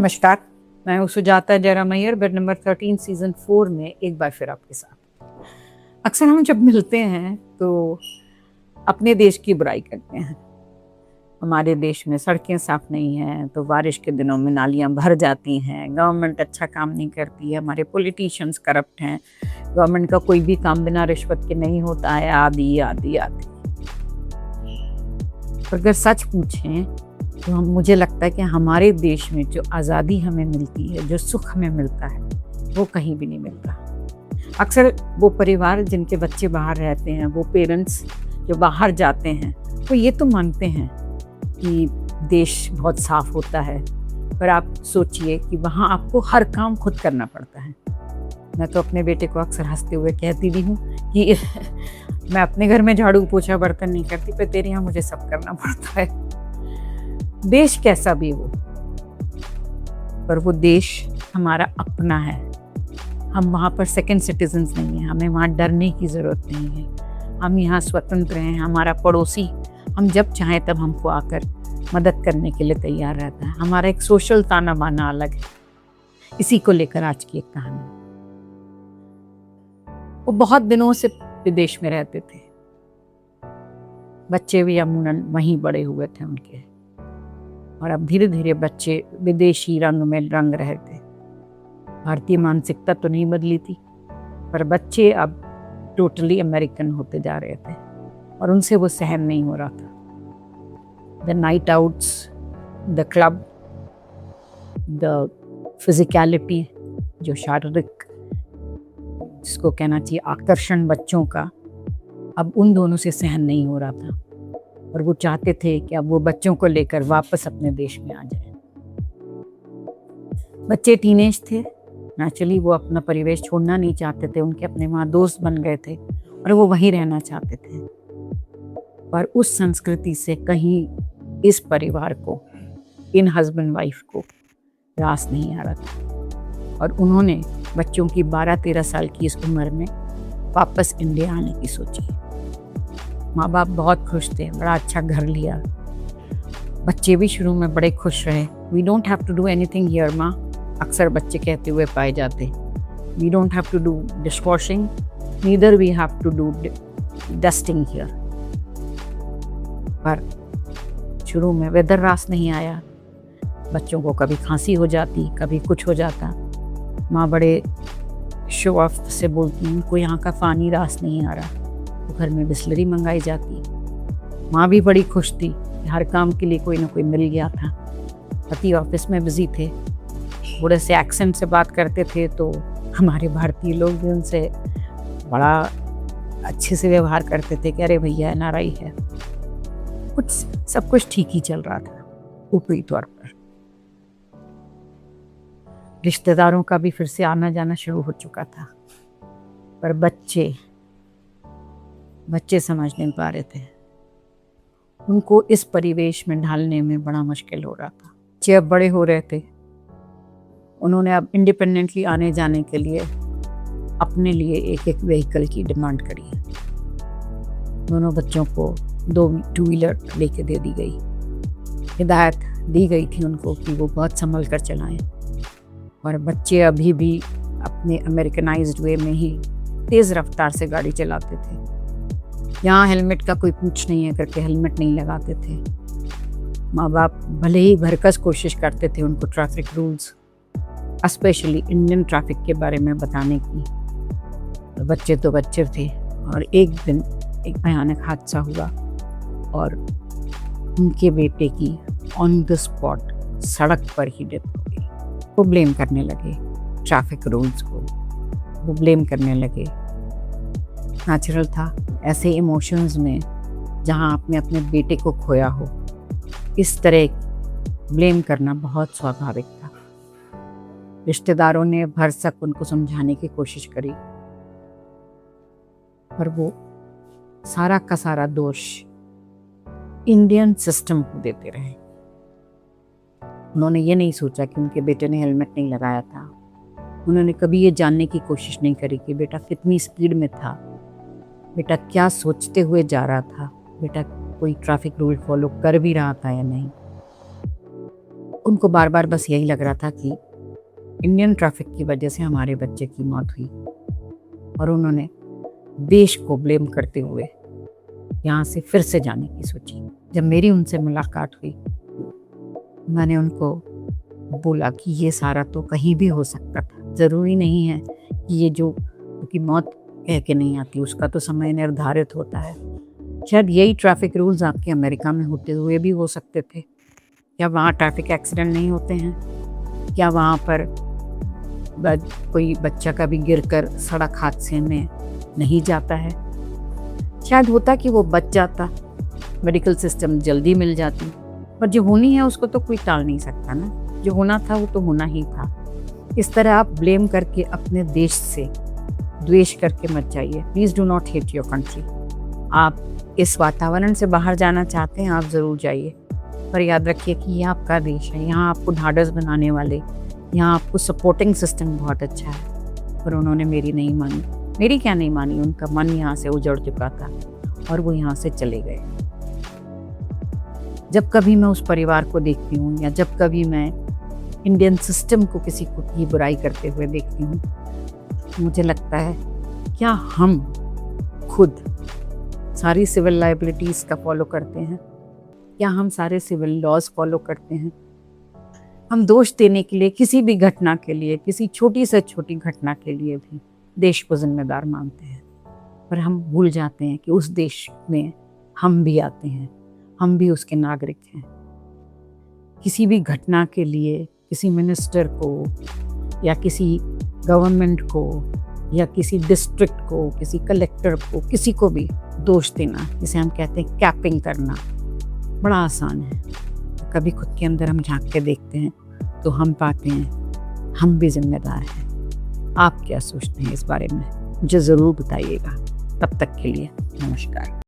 नमस्कार, मैं हूँ सुजाता जयरामैयर, बेड नंबर 13 सीजन 4 में एक बार फिर आपके साथ। अक्सर हम जब मिलते हैं तो अपने देश की बुराई करते हैं। हमारे देश में सड़कें साफ नहीं हैं तो बारिश के दिनों में नालियां भर जाती हैं, गवर्नमेंट अच्छा काम नहीं करती है, हमारे पॉलिटिशियंस करप्ट हैं, गवर्नमेंट का कोई भी काम बिना रिश्वत के नहीं होता है, आदि आदि आदि। अगर सच पूछें तो मुझे लगता है कि हमारे देश में जो आज़ादी हमें मिलती है, जो सुख हमें मिलता है, वो कहीं भी नहीं मिलता। अक्सर वो परिवार जिनके बच्चे बाहर रहते हैं, वो पेरेंट्स जो बाहर जाते हैं, वो ये तो मानते हैं कि देश बहुत साफ होता है, पर आप सोचिए कि वहाँ आपको हर काम खुद करना पड़ता है। मैं तो अपने बेटे को अक्सर हंसते हुए कहती भी हूँ कि मैं अपने घर में झाड़ू पोछा बर्तन नहीं करती, पर तेरे यहाँ मुझे सब करना पड़ता है। देश कैसा भी हो, पर वो देश हमारा अपना है। हम वहाँ पर सेकंड सिटीजन्स नहीं हैं, हमें वहाँ डरने की ज़रूरत नहीं है। हम यहाँ स्वतंत्र हैं। हमारा पड़ोसी हम जब चाहें तब हमको आकर मदद करने के लिए तैयार रहता है। हमारा एक सोशल ताना बाना अलग है। इसी को लेकर आज की एक कहानी। वो बहुत दिनों से विदेश में रहते थे, बच्चे भी अमूमन वहीं बड़े हुए थे उनके, और अब धीरे धीरे बच्चे विदेशी रंग में रंग रहे थे। भारतीय मानसिकता तो नहीं बदली थी, पर बच्चे अब टोटली अमेरिकन होते जा रहे थे और उनसे वो सहन नहीं हो रहा था। The night outs, the club, the physicality, जो शारीरिक जिसको कहना चाहिए आकर्षण बच्चों का, अब उन दोनों से सहन नहीं हो रहा था और वो चाहते थे कि अब वो बच्चों को लेकर वापस अपने देश में आ जाए। बच्चे टीनेज थे, नेचुरली वो अपना परिवेश छोड़ना नहीं चाहते थे। उनके अपने वहाँ दोस्त बन गए थे और वो वहीं रहना चाहते थे, पर उस संस्कृति से कहीं इस परिवार को, इन हस्बैंड वाइफ को रास नहीं आ रहा था और उन्होंने बच्चों की 12-13 साल की इस उम्र में वापस इंडिया आने की सोची। माँ बाप बहुत खुश थे, बड़ा अच्छा घर लिया, बच्चे भी शुरू में बड़े खुश रहे। We don't have to do anything here माँ, अक्सर बच्चे कहते हुए पाए जाते। We don't have to do dish washing, neither we have to do dusting here. पर शुरू में वेदर रास नहीं आया, बच्चों को कभी खांसी हो जाती, कभी कुछ हो जाता। माँ बड़े शो ऑफ से बोलती, उनको यहाँ का पानी रास नहीं आ रहा, तो घर में बिस्लरी मंगाई जाती। माँ भी बड़ी खुश थी, हर काम के लिए कोई ना कोई मिल गया था। पति ऑफिस में बिजी थे, थोड़े से एक्सेंट से बात करते थे तो हमारे भारतीय लोग भी उनसे बड़ा अच्छे से व्यवहार करते थे कि अरे भैया NRI है। कुछ सब कुछ ठीक ही चल रहा था ऊपरी तौर पर। रिश्तेदारों का भी फिर से आना जाना शुरू हो चुका था, पर बच्चे समझ नहीं पा रहे थे। उनको इस परिवेश में ढालने में बड़ा मुश्किल हो रहा था। बच्चे अब बड़े हो रहे थे, उन्होंने अब इंडिपेंडेंटली आने जाने के लिए अपने लिए एक व्हीकल की डिमांड करी है। दोनों बच्चों को 2 2-व्हीलर लेके दे दी गई। हिदायत दी गई थी उनको कि वो बहुत संभल कर चलाएं, और बच्चे अभी भी अपने अमेरिकनाइज्ड वे में ही तेज़ रफ्तार से गाड़ी चलाते थे। यहाँ हेलमेट का कोई पूछ नहीं है करके हेलमेट नहीं लगाते थे। माँ बाप भले ही भरकस कोशिश करते थे उनको traffic rules, specially Indian traffic के बारे में बताने की, तो बच्चे थे। और एक दिन एक भयानक हादसा हुआ और उनके बेटे की ऑन द स्पॉट सड़क पर ही डेथ हो गई। वो ब्लेम करने लगे ट्रैफिक रूल्स को, वो ब्लेम करने लगे। नेचुरल था, ऐसे इमोशंस में जहाँ आपने अपने बेटे को खोया हो, इस तरह ब्लेम करना बहुत स्वाभाविक था। रिश्तेदारों ने भरसक उनको समझाने की कोशिश करी, पर वो सारा का सारा दोष इंडियन सिस्टम को देते रहे। उन्होंने ये नहीं सोचा कि उनके बेटे ने हेलमेट नहीं लगाया था। उन्होंने कभी ये जानने की कोशिश नहीं करी कि बेटा कितनी स्पीड में था, बेटा क्या सोचते हुए जा रहा था, बेटा कोई ट्रैफिक रूल फॉलो कर भी रहा था या नहीं। उनको बार बार बस यही लग रहा था कि इंडियन ट्रैफिक की वजह से हमारे बच्चे की मौत हुई, और उन्होंने देश को ब्लेम करते हुए यहाँ से फिर से जाने की सोची। जब मेरी उनसे मुलाकात हुई, मैंने उनको बोला कि ये सारा तो कहीं भी हो सकता था, ज़रूरी नहीं है कि ये जो कि मौत कह के नहीं आती, उसका तो समय निर्धारित होता है। शायद यही ट्रैफिक रूल्स आपके अमेरिका में होते हुए भी हो सकते थे। क्या वहाँ ट्रैफिक एक्सीडेंट नहीं होते हैं? क्या वहाँ पर कोई बच्चा कभी गिरकर सड़क हादसे में नहीं जाता है? शायद होता कि वो बच जाता, मेडिकल सिस्टम जल्दी मिल जाती, पर जो होनी है उसको तो कोई टाल नहीं सकता ना। जो होना था वो तो होना ही था। इस तरह आप ब्लेम करके अपने देश से द्वेष करके मत जाइए। Please do not hate your country. आप इस वातावरण से बाहर जाना चाहते हैं, आप ज़रूर जाइए, पर याद रखिए कि ये आपका देश है। यहाँ आपको ढाढ़स बनाने वाले, यहाँ आपको सपोर्टिंग सिस्टम बहुत अच्छा है। पर उन्होंने मेरी नहीं मानी। मेरी क्या नहीं मानी, उनका मन यहाँ से उजड़ चुका था और वो यहाँ से चले गए। जब कभी मैं उस परिवार को देखती हूँ या जब कभी मैं इंडियन सिस्टम को किसी को की बुराई करते हुए देखती हूँ, मुझे लगता है क्या हम खुद सारी सिविल लाइबिलिटीज़ का फॉलो करते हैं? क्या हम सारे सिविल लॉज फॉलो करते हैं? हम दोष देने के लिए किसी भी घटना के लिए, किसी छोटी से छोटी घटना के लिए भी देश को जिम्मेदार मानते हैं, पर हम भूल जाते हैं कि उस देश में हम भी आते हैं, हम भी उसके नागरिक हैं। किसी भी घटना के लिए किसी मिनिस्टर को या किसी गवर्नमेंट को या किसी डिस्ट्रिक्ट को, किसी कलेक्टर को, किसी को भी दोष देना, जिसे हम कहते हैं कैपिंग करना, बड़ा आसान है। कभी खुद के अंदर हम झांक के देखते हैं तो हम पाते हैं हम भी जिम्मेदार हैं। आप क्या सोचते हैं इस बारे में? मुझे ज़रूर बताइएगा। तब तक के लिए नमस्कार।